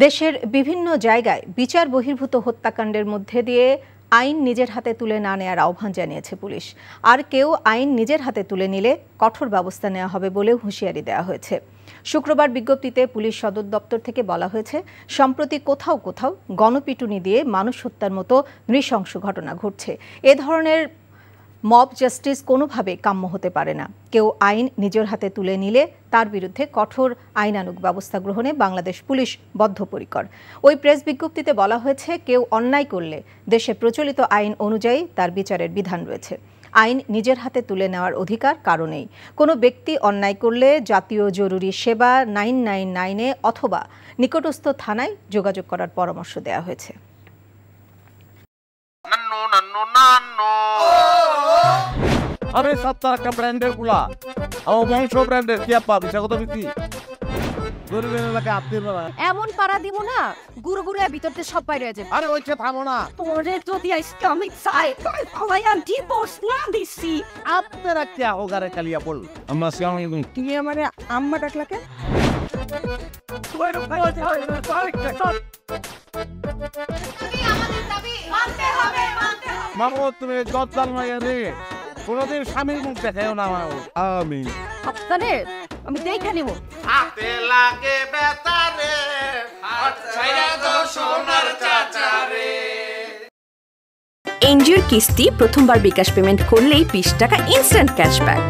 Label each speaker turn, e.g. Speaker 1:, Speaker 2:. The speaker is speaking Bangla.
Speaker 1: দেশের বিভিন্ন জায়গায় বিচার বহির্ভূত হত্যাকাণ্ডের মধ্যে দিয়ে আইন নিজের হাতে তুলে না নেওয়ার আহ্বান জানিয়েছে পুলিশ। আর কেউ আইন নিজের হাতে তুলে নিলে কঠোর ব্যবস্থা নেওয়া হবে বলেও হুঁশিয়ারি দেওয়া হয়েছে। শুক্রবার বিজ্ঞপ্তিতে পুলিশ সদর দপ্তর থেকে বলা হয়েছে, সম্প্রতি কোথাও কোথাও গণপিটুনি দিয়ে মানুষ হত্যার মতো নৃশংস ঘটনা ঘটছে। এ ধরনের মব জাস্টিস কোনোভাবে কাম্য হতে পারে না। কেউ আইন নিজের হাতে তুলে নিলে তার বিরুদ্ধে কঠোর আইনানুগ ব্যবস্থা গ্রহণে বাংলাদেশ পুলিশ বদ্ধপরিকর। ওই প্রেস বিজ্ঞপ্তিতে বলা হয়েছে, কেউ অন্যায় করলে দেশে প্রচলিত আইন অনুযায়ী তার বিচারের বিধান রয়েছে। আইন নিজের হাতে তুলে নেওয়ার অধিকার কারো নেই। কোনো ব্যক্তি অন্যায় করলে জাতীয় জরুরি সেবা 999-এ অথবা নিকটস্থ থানায় যোগাযোগ করার পরামর্শ দেওয়া হয়েছে।
Speaker 2: আরে সপ্তাহ একটা ব্র্যান্ডের গুলা আমার বংশ ব্র্যান্ডের কি আপা বিচার কত বিক্রি গরিবের এলাকা আপনি
Speaker 3: এমন পাড়া দিব না গুরু গুরু ভিতরতে সব বাইরে যাবে।
Speaker 2: আরে ওইটা থামো না,
Speaker 3: তোরে যদি ইসলামিক সাইড সবাই আমি ডিভোর্স না দিছি
Speaker 2: আপনারা কি হোগারে কালিয়া বল আমরা সালাম
Speaker 3: তুমি আমারে আম্মা ডাকলাকে
Speaker 4: তুমি আমাদের দাবি মানতে হবে
Speaker 2: মাগো তুমি গদ্দার মাইয়া রে কোনদিন স্বামীর মুখ দেখাও না আমি
Speaker 3: আপনারে আমি দেখে নিব।
Speaker 5: হাতে লাগে বেতারে হাত ছাইরা দাও সোনার চাচারে।
Speaker 6: এনজিওর কিস্তি প্রথমবার বিকাশ পেমেন্ট করলেই 20 টাকা ইনস্ট্যান্ট ক্যাশব্যাক।